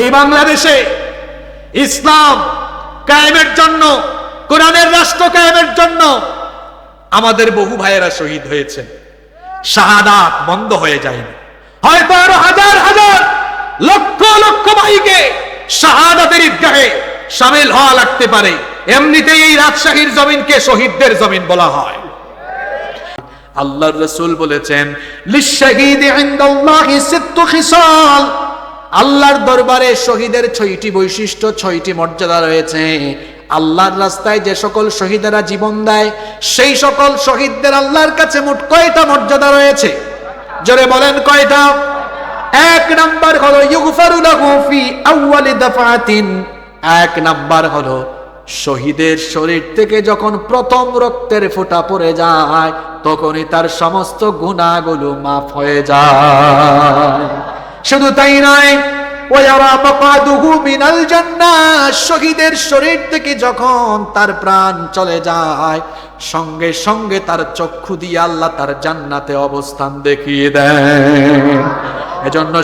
এই বাংলাদেশে ইসলাম কায়েমের জন্য, কোরআনের রাষ্ট্র কায়েমের জন্য আমাদের বহু ভাইয়েরা শহীদ হয়েছে। শাহাদাত বন্ধ হয়ে যায়নি। হয়তো আরো হাজার হাজার লক্ষ লক্ষ ভাইকে শাহাদাতের ঈদগাহে শামিল হওয়া লাগতে পারে। এমনিতেই এই রাজশাহীর জমিনকে শহীদদের জমিন বলা হয়। আল্লাহর রাসূল বলেছেন, লিশ-শাহীদি ইনদাল্লাহি সিত্তু খিসাল, আল্লাহর দরবারে শহীদের 6টি বৈশিষ্ট্য, 6টি মর্যাদা রয়েছে। আল্লাহর রাস্তায় যে সকল শহীদেরা জীবন দেয়, সেই সকল শহীদদের আল্লাহর কাছে মোট কয়টা মর্যাদা রয়েছে? জোরে বলেন কয়টা? 1 নাম্বার হলো ইউগফারু লাহু ফি আউয়ালি দাফাতিন। 1 নাম্বার হলো শহীদের শরীর থেকে যখন প্রথম রক্তের ফোঁটা পড়ে যায়, তখনই তার সমস্ত গুনাহগুলো মাফ হয়ে যায়। শুধু তাই নয়, ওয়ারা মাকাদুহু মিনাল জান্নাহ, শহীদের শরীর থেকে যখন তার প্রাণ চলে যায়, সঙ্গে সঙ্গে তার চক্ষু দিয়ে আল্লাহ তার জান্নাতে অবস্থান দেখিয়ে দেন। এজন্য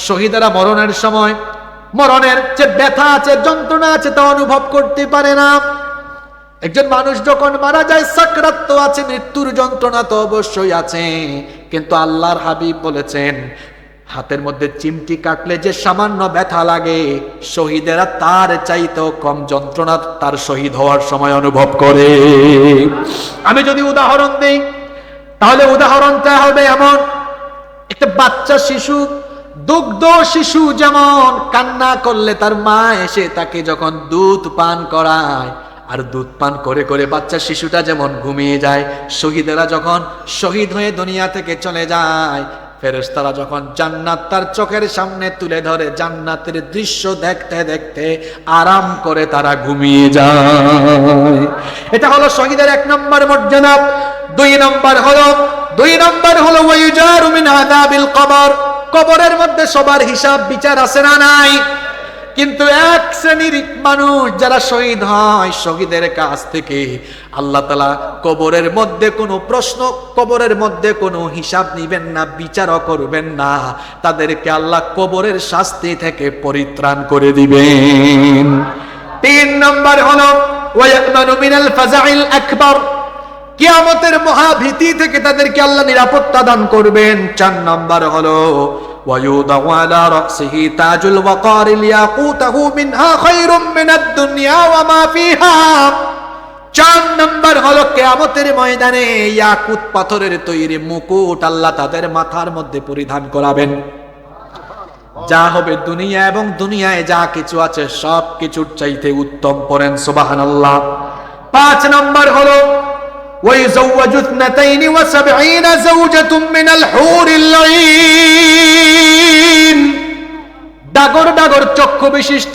শহীদেরা মরণের সময় মরণের যে ব্যথা আছে, যন্ত্রণা আছে, তা অনুভব করতে পারে না। একজন মানুষ যখন মারা যায়, সাকরাত তো আছে, মৃত্যুর যন্ত্রণা তো অবশ্যই আছে, কিন্তু আল্লাহর হাবিব বলেছেন, হাতের মধ্যে চিমটি কাটলে যে সামান্য ব্যথা লাগে, শহীদেরা তার চাইতেও কম যন্ত্রণা তার শহীদ হওয়ার সময় অনুভব করে। আমি যদি উদাহরণ দেই, তাহলে উদাহরণটা হবে এমন, একটা বাচ্চা শিশু, দুগ্ধ শিশু যেমন কান্না করলে তার মা এসে তাকে যখন দুধ পান করায়, আর দুধ পান করে করে বাচ্চা শিশুটা যেমন ঘুমিয়ে যায়, শহীদেরা যখন শহীদ হয়ে দুনিয়া থেকে চলে যায়, ফেরেশতারা যখন জান্নাত তার চোখের সামনে তুলে ধরে, জান্নাতের দৃশ্য দেখতে দেখতে আরাম করে তারা ঘুমিয়ে যায়। এটা হলো শহীদের 1 নম্বর মর্যাদা। 2 নম্বর হলো ওয়ায়ুজারু মিন আযাবিল কবর। কবরের মধ্যে সবার হিসাব বিচার আছে না নাই? কিন্তু এক শ্রেণীর মানুষ যারা শহীদ হয়, শহীদের কাছ থেকে আল্লাহ তাআলা কবরের মধ্যে কোনো প্রশ্ন, কবরের মধ্যে কোনো হিসাব নিবেন না, বিচারও করবেন না, তাদেরকে আল্লাহ কবরের শাস্তি থেকে পরিত্রাণ করে দিবেন। 3 নম্বর হলো ওয়ায়ামানু মিনাল ফাজাইল আকবার, কিয়ামতের মহাভীতি থেকে তাদেরকে আল্লাহ নিরাপত্তা দান করবেন। 4 নম্বর হলো ওয়ায়ুদাউ আলা রাসিহি তাজুল ওয়াকার লিয়াকুতাহু মিনহা খায়রুম মিনাদ দুনিয়া ওয়া মা ফিহা। 4 নম্বর হলো কিয়ামতের ময়দানে ইয়াকুত পাথরের তৈরি মুকুট আল্লাহ তাদের মাথার মধ্যে পরিধান করাবেন। যা হবে দুনিয়া এবং দুনিয়ায় যা কিছু আছে সব কিছুর চাইতে উত্তম। পড়েন সুবহানাল্লাহ। 5 নম্বর হলো وَيُزَوَّجُ 72 زَوْجَةٌ مِّنَ الْحُورِ الْعِينِ। ডাগর ডাগর চক্ষু বিশিষ্ট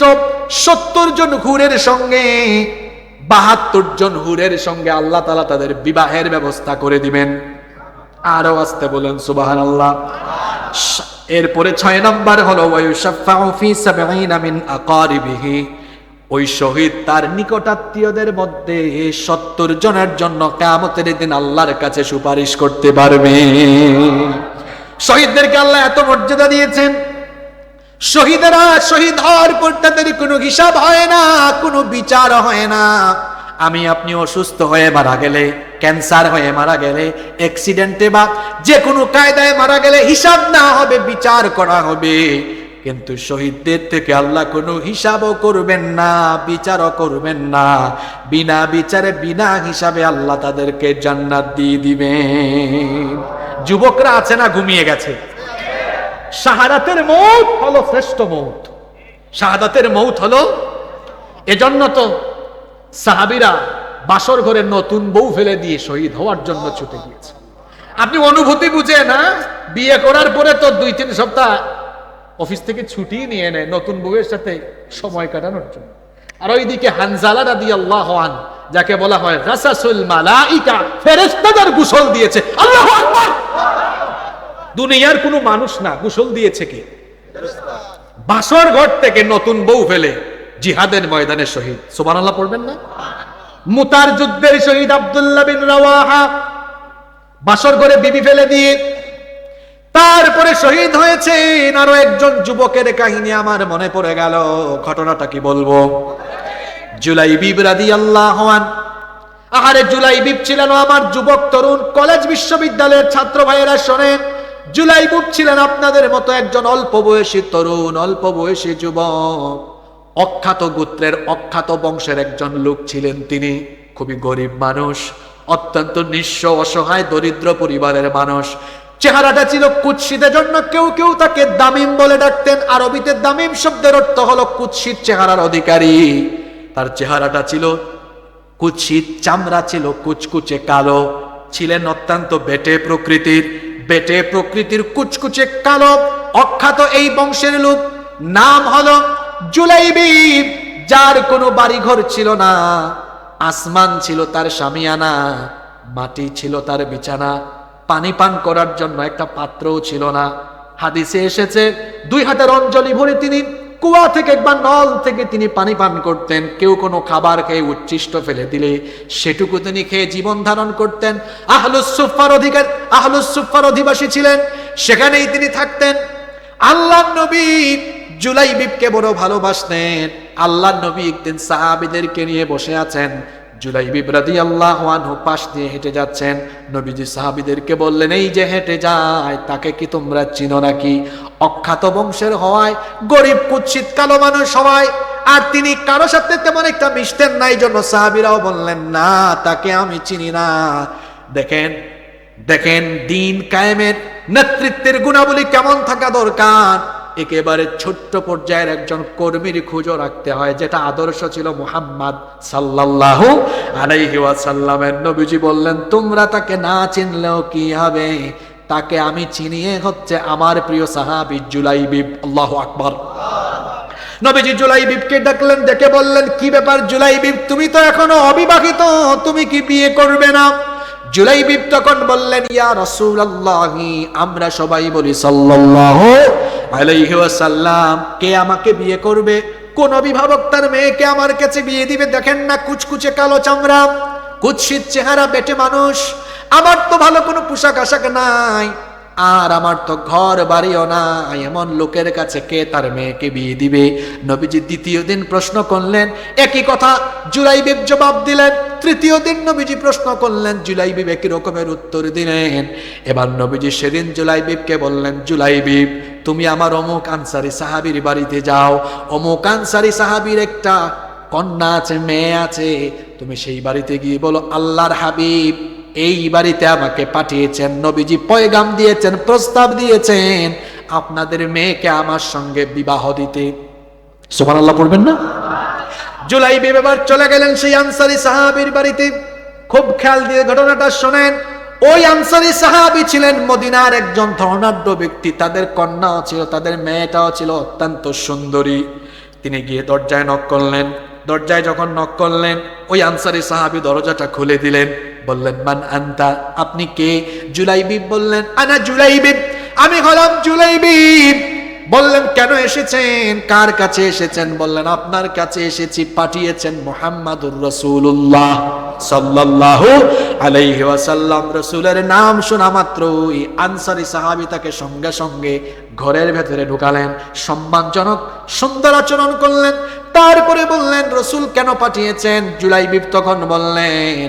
70 জন হুরের সঙ্গে 72 জন হুরের সঙ্গে আল্লাহ তাআলা তাদের বিবাহের ব্যবস্থা করে দিবেন। আরো আসতে বলেন সুবহানাল্লাহ। এরপরে 6 নম্বর হলো ওয়ায়ুশাফাউ ফি 70 মিন আকারিবিহি। ওই শহীদ তার নিকটাত্মীয়দের মধ্যে 70 জনের জন্য কিয়ামতের দিন আল্লাহর কাছে সুপারিশ করতে পারবে। শহীদদেরকে আল্লাহ এত মর্যাদা দিয়েছেন, শহীদেরা শহীদ হওয়ার পর তাদের কোনো হিসাব হয় না, কোনো বিচার হয় না। আমি আপনি অসুস্থ হয়ে মারা গেলে, ক্যান্সার হয়ে মারা গেলে, অ্যাক্সিডেন্টে বা যে কোনো কায়দায় মারা গেলে হিসাব না হবে, বিচার করা হবে। কিন্তু শহীদদের থেকে আল্লাহ কোনো হিসাবও করবেন না, বিচারও করবেন না। বিনা বিচারে বিনা হিসাবে আল্লাহ তাদেরকে জান্নাত দিয়ে দিবেন। যুবকরা আছে না ঘুমিয়ে গেছে? শাহাদাতের মৌত হলো শ্রেষ্ঠ মৌত। শাহাদাতের মৌত হলো, এজন্য তো সাহাবীরা বাসর ঘরে নতুন বউ ফেলে দিয়ে শহীদ হওয়ার জন্য ছুটে গিয়েছে। আপনি অনুভূতি বুঝে না, বিয়ে করার পরে তো 2-3 সপ্তাহ অফিস থেকে ছুটি নিয়ে নেয় নতুন বউয়ের সাথে সময় কাটানোর জন্য। আর ওইদিকে হানজালা রাদিয়াল্লাহু আনহু, যাকে বলা হয় গাসাসুল মালাইকা, ফেরেশতাদের গোসল দিয়েছে। আল্লাহু আকবার! দুনিয়ার কোনো মানুষ না, গোসল দিয়েছে কি? ফেরেশতা। বাসর ঘর থেকে নতুন বউ ফেলে জিহাদের ময়দানে শহীদ। সুবহানাল্লাহ পড়বেন না? মুতার যুদ্ধের শহীদ আব্দুল্লাহ বিন রাওয়াহা বাসর ঘরে বিবি ফেলে দিয়ে তারপরে শহীদ হয়েছেন আরো একজন যুবকের কাহিনী আমার মনে পড়ে গেল। ঘটনাটা কি বলবো? জুলাইবিব রাদিয়াল্লাহু আনহু। আহারে জুলাইবিব ছিলেন আমার যুবক তরুণ কলেজ বিশ্ববিদ্যালয়ের ছাত্র ভাইয়েরা শোনেন, জুলাইবিব ছিলেন আপনাদের মতো একজন অল্প বয়সী তরুণ, অল্প বয়সী যুবক। অখ্যাত গোত্রের অখ্যাত বংশের একজন লোক ছিলেন তিনি। খুবই গরিব মানুষ, অত্যন্ত নিঃস্ব অসহায় দরিদ্র পরিবারের মানুষ। চেহারাটা ছিল কুৎসিত, জন্য কেউ কেউ তাকে দামিম বলে ডাকতেন। আরবিতে দামিম শব্দের অর্থ হলো কুৎসিত চেহারার অধিকারী। তার চেহারাটা ছিল কুৎসিত, চামড়া ছিল কুচকুচে কালো, ছিলেন অত্যন্ত বেটে প্রকৃতির কুচকুচে কালো অখ্যাত এই বংশের লোক। নাম হলো জুলাইবিব, যার কোনো বাড়িঘর ছিল না। আসমান ছিল তার শামিয়ানা, মাটি ছিল তার বিছানা, পানি পান করার জন্য একটা পাত্রও ছিল না। হাদিসে এসেছে 2 হাতের অঞ্জলি ভরে তিনি কুয়া থেকে বা নল থেকে তিনি পানি পান করতেন। কেউ কোনো খাবার খেয়ে উচ্ছিষ্ট ফেলে দিলে সেটুকু তিনি খেয়ে জীবন ধারণ করতেন। আহলুস সুফফার অধিবাসী ছিলেন, সেখানেই তিনি থাকতেন। আল্লাহর নবী জুলাইবিবকে বড় ভালোবাসতেন। আল্লাহর নবী একদিন সাহাবীদেরকে নিয়ে বসে আছেন, জুলাইবিব রাদিয়াল্লাহু আনহু পাশ দিয়ে হেঁটে যাচ্ছেন। নবীজি সাহাবীদেরকে বললেন, এই যে হেঁটে যায় তাকে কি তোমরা চিনো নাকি? অখ্যাত বংশের হওয়ায়, গরিব কুৎসিত কালো মানুষ হওয়ায়, আর তিনি কারো সাথে তেমন একটা মিশতেন না, এই জন্য সাহাবীরাও বললেন না, তাকে আমি চিনি না। দেখেন দিন কায়েমের নেতৃত্বের গুণাবলী কেমন থাকা দরকার। একেবারে ছোট্ট পর্যায়ের একজন কর্মীর খুঁজো রাখতে হয়, যেটা আদর্শ ছিল মুহাম্মদ সাল্লাল্লাহু আলাইহি ওয়াসাল্লামের। নবীজি বললেন, তোমরা তাকে না চিনলেও কি হবে, তাকে আমি চিনিয়ে হচ্ছে আমার প্রিয় সাহাবী জুলাইবিব। আল্লাহু আকবার। নবীজি জুলাইবিবকে ডাকলেন, ডেকে বললেন, কি ব্যাপার জুলাইবিব, তুমি তো এখনো অবিবাহিত, তুমি কি বিয়ে করবে না? জুলাইবিব তখন বললেন, ইয়া রাসূলুল্লাহ, আমরা সবাই বলি সাল্লাল্লাহু আলাইহি ওয়াসাল্লাম, কে আমাকে বিয়ে করবে? কোন অভিভাবক তার মেয়েকে আমার কাছে বিয়ে দিবে? দেখেন না, কুচকুচে কালো চামড়া, কুৎসিত চেহারা, বেটে মানুষ। আমার তো ভালো কোনো পোশাক আশাক নাই, আর আমার তো ঘর বাড়িও নাই, এমন লোকের কাছে কে তার মেয়েকে বিয়ে দিবে? নবীজি দ্বিতীয় দিন প্রশ্ন করলেন, একই কথা জুলাইবিব জবাব দিলেন। তৃতীয় দিন নবীজি প্রশ্ন করলেন, জুলাইবিব একই রকমের উত্তর দিলেন। এবার নবীজি সেদিন জুলাইবিবকে বললেন, জুলাইবিব, তুমি আমার অমুক আনসারী সাহাবীর বাড়িতে যাও, অমুক আনসারী সাহাবীর একটা কন্যা আছে, মেয়ে আছে, তুমি সেই বাড়িতে গিয়ে বলো, আল্লাহর হাবিব এই বাড়িতে আমাকে পাঠিয়েছেন, নবীজি পয়গাম দিয়েছেন, প্রস্তাব দিয়েছেন আপনাদের মেয়েকে আমার সঙ্গে বিবাহ দিতে। সুবহানাল্লাহ পড়বেন না? জুলাইবিব এবার চলে গেলেন সেই আনসারী সাহাবীর বাড়িতে। খুব খেয়াল দিয়ে ঘটনাটা শোনেন। ওই আনসারী সাহাবী ছিলেন মদিনার একজন ধনাঢ্য ব্যক্তি, তাদের কন্যাও ছিল, তাদের মেয়েটাও ছিল অত্যন্ত সুন্দরী। তিনি গিয়ে দরজায় নক করলেন। দরজায় যখন নক করলেন, ওই আনসারী সাহাবী দরজাটা খুলে দিলেন। বললেন, মান আনতা, আপনি কে? জুলাইবিব বললেন, আনা জুলাইবিব, আমি হলাম জুলাইবিব। বললেন, কেন এসেছেন? কার কাছে এসেছেন? বললেন, আপনার কাছে এসেছি, পাঠিয়েছেন মুহাম্মাদুর রাসূলুল্লাহ সাল্লাল্লাহু আলাইহি ওয়াসাল্লাম। রাসূলের নাম শোনা মাত্রই আনসারী সাহাবী তাকে সঙ্গে সঙ্গে ঘরের ভেতরে ঢুকালেন, সম্মানজনক সুন্দর আচরণ করলেন। তারপরে বললেন, রাসূল কেন পাঠিয়েছেন? জুলাইবিব তখন বললেন,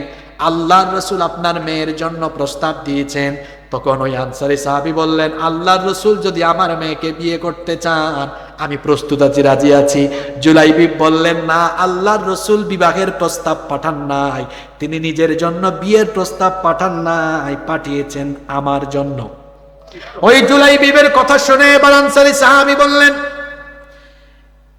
আল্লাহর রাসূল আপনার মেয়ের জন্য প্রস্তাব দিয়েছেন। তখন ওই আনসারী সাহাবী বললেন, আল্লাহর রাসূল যদি আমার মেয়েকে বিয়ে করতে চান, আমি প্রস্তুত আছি, রাজি আছি। জুলাইবিব বললেন, না, আল্লাহর রাসূল বিবাহের প্রস্তাব পাঠান নাই, তিনি নিজের জন্য বিয়ের প্রস্তাব পাঠান নাই, পাঠিয়েছেন আমার জন্য। ওই জুলাইবিবের কথা শুনে এবার আনসারী সাহাবী বললেন,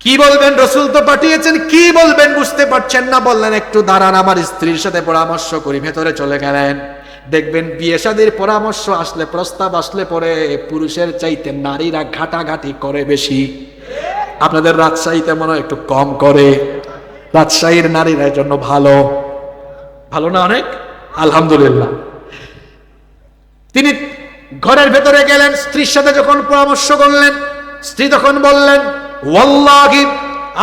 কি বলবেন? রাসূল তো পাঠিয়েছেন, কি বলবেন বুঝতে পারছেন না। বললেন, একটু দাঁড়ান, আমার স্ত্রীর সাথে পরামর্শ করি। ভেতরে চলে গেলেন। দেখবেন বিয়ে শাদীর পরামর্শ আসলে, প্রস্তাব আসলে পরে পুরুষের চাইতে নারীরা ঘাটাঘাটি করে বেশি। আপনাদের রাজশাহীতে মনে হয় একটু কম করে। রাজশাহীর নারীরা জন্য ভালো, ভালো না অনেক? আলহামদুলিল্লাহ। তিনি ঘরের ভেতরে গেলেন, স্ত্রীর সাথে যখন পরামর্শ করলেন, স্ত্রী তখন বললেন, ওয়াল্লাহি,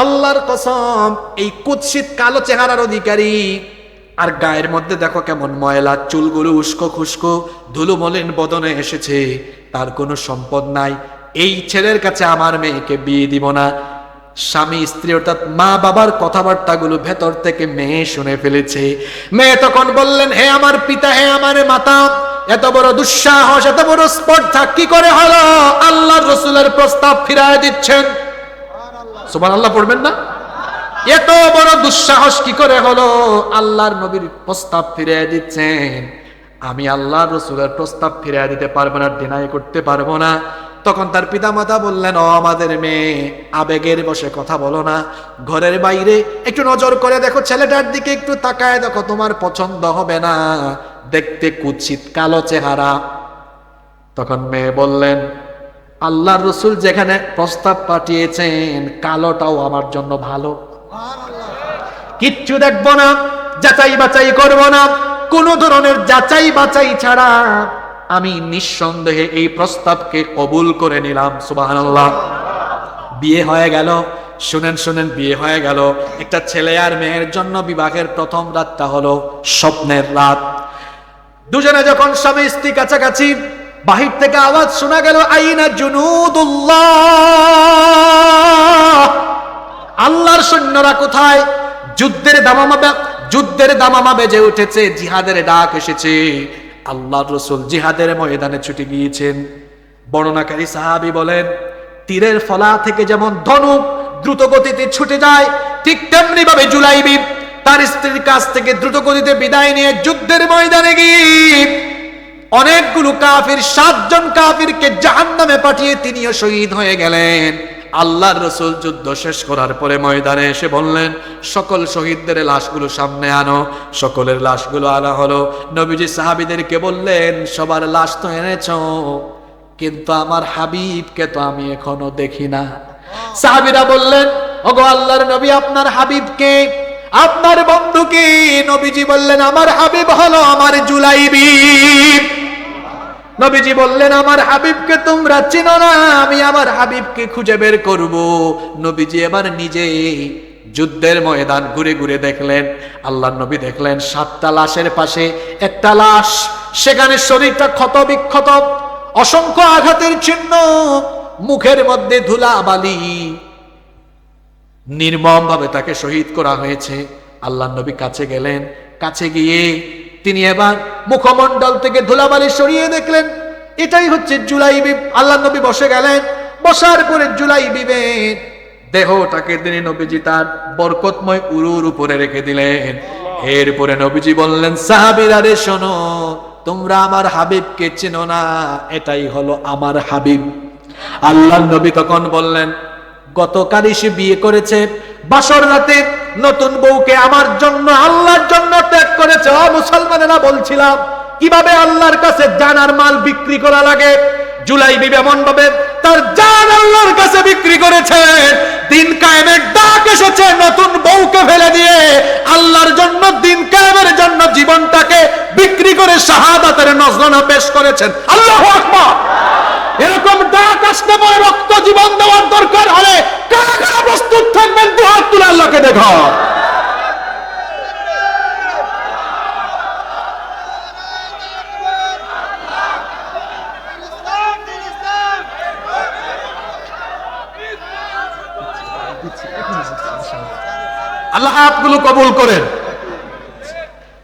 আল্লাহর কসম, এই কুৎসিত কালো চেহারার অধিকারী, আর গায়ের মধ্যে দেখো কেমন ময়লা, চুলগুলো উস্কো খুস্কো, ধুলো মলিন বদনে এসেছে, তার কোনো সম্পদ নাই, এই ছেলের কাছে আমার মেয়েকে বিয়ে দিব না। স্বামী স্ত্রী অর্থাৎ মা বাবার কথাবার্তাগুলো ভেতর থেকে মেয়ে শুনে ফেলেছে। মেয়ে তখন বললেন, হে আমার পিতা, হে আমার মাতা, এত বড় দুঃসাহস, এত বড় স্পর্ধা কি করে হলো? আল্লাহর রাসূলের প্রস্তাব ফিরায় দিচ্ছেন। সুবহানাল্লাহ পড়বেন না? এত বড় দুঃসাহস কি করে হলো? আল্লাহর নবীর প্রস্তাব ফিরিয়ে দিচ্ছেন। আমি আল্লাহর রাসূলের প্রস্তাব ফিরিয়ে দিতে পারবো না, ডিনাই করতে পারবো না। তখন তার পিতামাতা বললেন, ও আমাদের মেয়ে, আবেগের বশে কথা বলো না, ঘরের বাইরে একটু নজর করে দেখো, ছেলেটার দিকে একটু তাকায় দেখো, তোমার পছন্দ হবে না, দেখতে কুৎসিত, কালো চেহারা। তখন মেয়ে বললেন, আল্লাহর রাসূল যেখানে প্রস্তাব পাঠিয়েছেন, কালোটাও আমার জন্য ভালো, কিচ্ছু দেখবো না, যাচাই বাছাই করবো না, কোন ধরনের যাচাই বাছাই ছাড়া আমি নিঃসন্দেহে এই প্রস্তাবকে কবুল করে নিলাম। সুবহানাল্লাহ। বিয়ে হয়ে গেল। শুনেন শুনেন, বিয়ে হয়ে গেল। একটা ছেলে আর মেয়ের জন্য বিবাহের প্রথম রাতটা হলো স্বপ্নের রাত। দুজনে যখন স্বামী স্ত্রী কাছাকাছি, বাহির থেকে আওয়াজ শোনা গেল, আইনা জুনুদুল্লাহ, আল্লাহর সৈন্যরা কোথায়? যুদ্ধের দামামা বেজে উঠেছে, জিহাদের ডাক এসেছে। আল্লাহর রাসূল জিহাদের ময়দানে ছুটে গিয়েছেন। বর্ণনাকারী সাহাবী বলেন, তীরের ফলা থেকে যেমন ধনুক দ্রুত গতিতে ছুটে যায়, ঠিক তেমনি ভাবে জুলাইবি তার স্ত্রীর কাছ থেকে দ্রুত গতিতে বিদায় নিয়ে যুদ্ধের ময়দানে গিয়ে অনেকগুলো কাফির, 7 জন কাফিরকে জাহান্নামে পাঠিয়ে তিনিও শহীদ হয়ে গেলেন। আল্লাহর রাসূল যুদ্ধ শেষ করার পরে ময়দানে এসে বললেন, সকল শহীদদের লাশগুলো সামনে আনো। সকলের লাশগুলো আনা হলো। নবীজি সাহাবীদেরকে বললেন, সবার লাশ তো এনেছো, কিন্তু আমার হাবিবকে তো আমি এখনো দেখি না। সাহাবীরা বললেন, ওগো আল্লাহর নবী, আপনার হাবিবকে, আপনার বন্ধুকে? নবীজি বললেন, আমার হাবিব হলো আমার জুলাইবি। নবীজি বললেন, আমার হাবিবকে তোমরা চিনো না, আমি আমার হাবিবকে খুঁজে বের করব। নবীজি এবার নিজে যুদ্ধের ময়দান ঘুরে ঘুরে দেখলেন। আল্লাহর নবী দেখলেন 7টা লাশের পাশে একটা লাশ, সেখানে শরীরটা ক্ষত বিক্ষত, অসংখ্য আঘাতের চিহ্ন, মুখের মধ্যে ধুলা বালি, নির্মম ভাবে তাকে শহীদ করা হয়েছে। আল্লাহর নবী কাছে গেলেন। কাছে গিয়ে তিনি এবার মুখমণ্ডল থেকে ধুলাবালি সরিয়ে দেখলেন, এটাই হচ্ছে জুলাইবি। আল্লাহর নবী বসে গেলেন। বসার পরে জুলাইবিবের দেহটাকে তিনি নবীজি তার বরকতময় উরুর উপরে রেখে দিলেন। এরপরে নবীজি বললেন, সাহাবীরা রে শোনো, তোমরা আমার হাবিবকে চেনো না, এটাই হলো আমার হাবিব। আল্লাহর নবী তখন বললেন, গতকালই সে বিয়ে করেছে, বাসর রাতে নতুন বউকে আমার জন্য, আল্লাহর জন্য ত্যাগ করেছে। ও মুসলমানেরা, বলছিলাম কিভাবে আল্লাহর কাছে জানার মাল বিক্রি করা লাগে। জুলাইবি এমন ভাবে তার জান আল্লাহর কাছে বিক্রি করেছে। দিন কায়েমের ডাক এসেছে, নতুন বউকে ফেলে দিয়ে আল্লাহর জন্য, দিন কায়েমের জন্য জীবনটাকে বিক্রি করে শাহাদাতের নজরানা পেশ করেছেন। আল্লাহু আকবার। এরকম ডাক আসতে পরে রক্ত জীবন দেওয়ার দরকার হলে কারা কারা প্রস্তুত থাকবেন? দুহাত তুলে আল্লাহকে দেখো। আল্লাহ হাতগুলো কবুল করেন।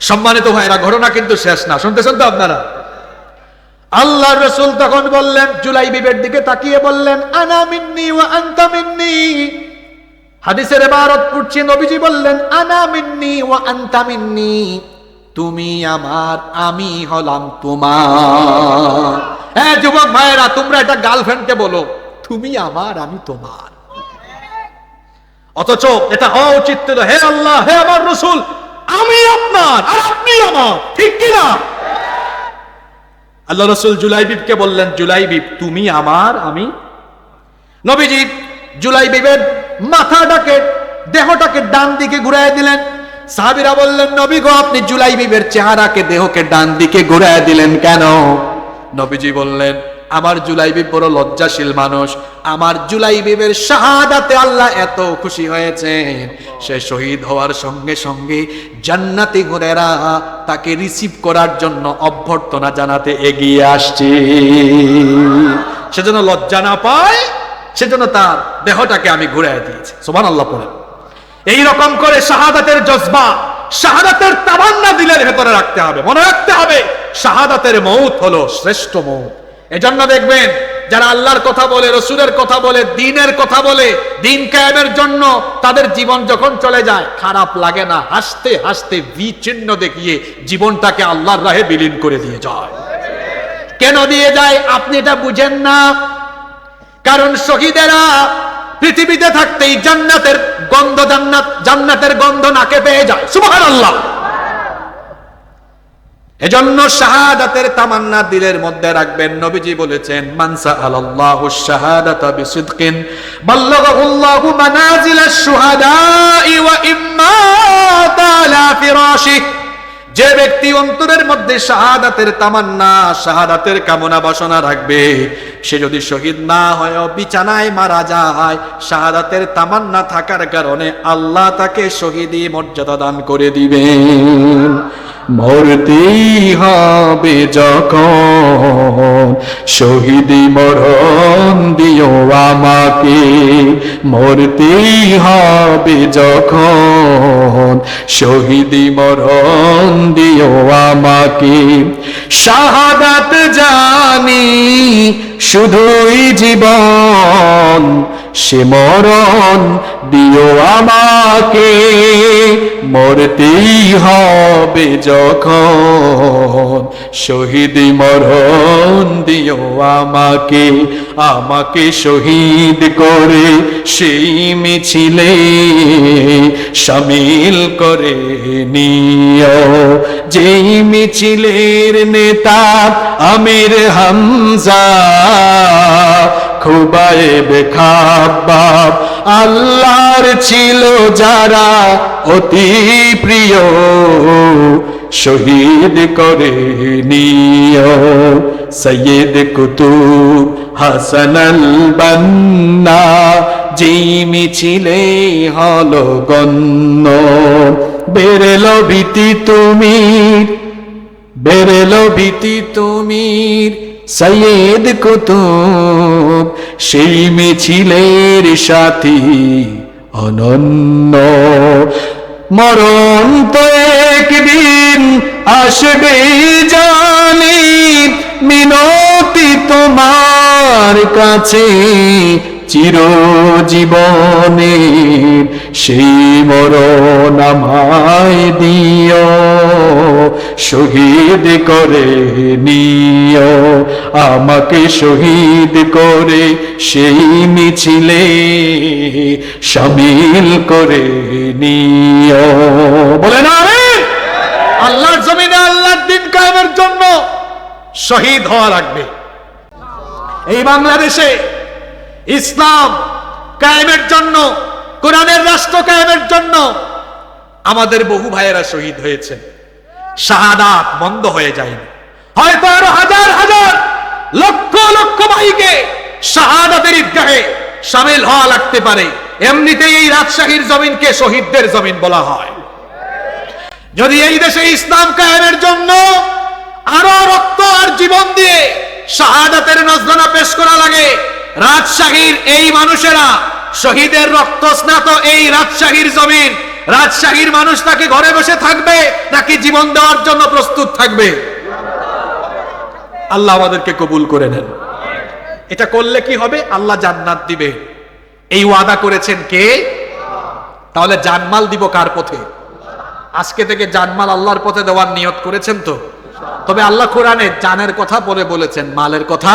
সম্মানিত ভাইরা, ঘটনা কিন্তু শেষ না, শুনতেছেন তো আপনারা? আল্লাহর রাসূল তখন বললেন, জুলাইবিবের দিকে তাকিয়ে বললেন, আনা মিন্নি ওয়া আনতা মিন্নি। হাদিসের ইবারত পড়ছি, নবীজি বললেন, আনা মিন্নি ওয়া আনতা মিন্নি, তুমি আমার, আমি হলাম তোমার। হ্যাঁ যুবক ভাইরা, তোমরা এটা গার্লফ্রেন্ডকে বলো, তুমি আমার, আমি তোমার। অথচ এটা হওয়া উচিত ছিল, হে আল্লাহ, হে আমার রাসূল, আমি আপনার আর আপনি আমার, ঠিক কিনা? আল্লাহ রাসূল জুলাইবিবকে বললেন, জুলাইবিব, তুমি আমার, আমি। নবীজি জুলাইবিবের মাথাটাকে, দেহটাকে ডান দিকে ঘুরায় দিলেন। সাহাবীরা বললেন, নবী গো, আপনি জুলাইবিবের চেহারাকে, দেহকে ডান দিকে ঘুরায় দিলেন কেন? নবীজি বললেন, আমার জুলাইবিব বড় লজ্জাশীল মানুষ, আমার জুলাইবিবের শাহাদাতে আল্লাহ এত খুশি হয়েছেন, সে শহীদ হওয়ার সঙ্গে সঙ্গে জান্নাতি হুরেরা তাকে রিসিভ করার জন্য অভ্যর্থনা জানাতে এগিয়ে আসছে। সেজন্য লজ্জা না পায়, সেজন্য তার দেহটাকে আমি ঘুরাই দিয়েছি। সুবহানাল্লাহ পড়েন। এই রকম করে শাহাদাতের জজবা, শাহাদাতের তামান্না দিলের ভেতরে রাখতে হবে, মনে রাখতে হবে শাহাদাতের মউত হলো শ্রেষ্ঠ মউত। এজন্য দেখবেন যারা আল্লাহর কথা বলে, রসুলের কথা বলে, দ্বীনের কথা বলে, দ্বীন কায়েমের জন্য তাদের জীবন যখন চলে যায় খারাপ লাগে না, হাসতে হাসতে ভি চিহ্ন দেখিয়ে জীবনটাকে আল্লাহর রাহে বিলীন করে দিয়ে যায়। কেন দিয়ে যায় আপনি এটা বুঝেন না? কারণ শহীদেরা পৃথিবীতে থাকতেই জান্নাতের গন্ধ, জান্নাতের গন্ধ নাকে পেয়ে যায়। সুবহানাল্লাহ। এজন্য শাহাদাতের তামান্না দিলের মধ্যে রাখবেন। নবীজি বলেছেন, মান সাআলাল্লাহু শাহাদাতা বিসিদকিন বাল্লাগাহুল্লাহু মানাজিলাশ শুহাদাই ওয়া ইম্মা তালা ফিরাশি। যে ব্যক্তি অন্তরের মধ্যে শাহাদাতের তামান্না, শাহাদাতের কামনা বাসনা রাখবে, সে যদি শহীদ না হয় বিছানায় মারা যায়, শাহাদাতের তামান্না থাকার কারণে আল্লাহ তাকে শহীদি মর্যাদা দান করে দিবেন। মরতেই হবে যখন শহীদি মরণ দিও আমাকে, মরতেই হবে যখন শহীদি মরণ দিও আমাকে। শাহাদাত জানি শুধুই জীবন, সে মরণ দিও আমাকে, মরতেই হবে যখন শহীদি মরণ দিও আমাকে। আমাকে শহীদ করে সেই মিছিলে শামিল করে নিও, যেই মিছিলের নেতা আমির হামজা, খুবাইব খাব্বাব আল্লাহর ছিল যারা অতি প্রিয়, শহীদ করে নিও। সৈয়দ কুতুব হাসান আল বান্না যেই মিছিলে হলো গণ্য, বেরেলো ভীতি তুমির, বেরেলো ভীতি তুমির সৈয়দ কুতুব, সেই মিছিলের সাথী অনন্য। মরণ তো একদিন আসবে জানি, মিনতি তোমার কাছে চিরজীবনের সেই মরণ আমায় দিও, শহীদ করে নিও। আমাকে শহীদ করে সেই মিছিলে শামিল করে নিও। বলে না রে, আল্লাহর জমিনে আল্লাহর দ্বীন কায়েমের জন্য শহীদ হওয়া লাগবে। এই বাংলাদেশে ইসলাম কায়েমের জন্য, কোরআনের রাষ্ট্র কায়েমের জন্য আমাদের বহু ভাইয়েরা শহীদ হয়েছে। শাহাদাত বন্ধ হয়ে যায়নি। হয়তো আরো হাজার হাজার লক্ষ লক্ষ ভাইকে শাহাদাতের ঈদগাহে শামিল হওয়া লাগতে পারে। এমনিতেই এই রাজশাহীর জমিনকে শহীদদের জমিন বলা হয়। যদি এই দেশে ইসলাম কায়েমের জন্য আরো রক্ত আর জীবন দিয়ে শাহাদাতের নজরানা পেশ করা লাগে, রাজশাহীর এই মানুষেরা, শহীদের রক্ত স্নাত এই রাজশাহীর জমিন, রাজশাহীর মানুষ তাকে ঘরে বসে থাকবে নাকি জীবন দেওয়ার জন্য প্রস্তুত থাকবে? আল্লাহ আমাদেরকে কবুল করে নেন। এটা করলে কি হবে? আল্লাহ জান্নাত দিবে, এই ওয়াদা করেছেন কে? তাহলে জানমাল দিব কার পথে? আজকে থেকে জানমাল আল্লাহর পথে দেওয়ার নিয়ত করেছেন তো? তবে আল্লাহ কোরআনে জানের কথা বলে বলেছেন, মালের কথা।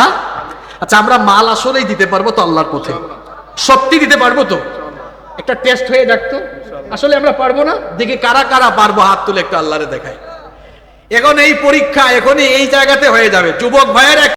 আচ্ছা, আমরা মাল আসলেই দিতে পারবো তো আল্লাহর পথে? সত্যি দিতে পারবো তো? একটা টেস্ট হয়ে যাক তো, আসলে আমরা পারবো না? দেখি কারা কারা পারবো, হাত তুলে একটু আল্লাহরে দেখাই। এখন এই পরীক্ষা এখনই এই জায়গাতে হয়ে যাবে। যুবক ভাইয়ের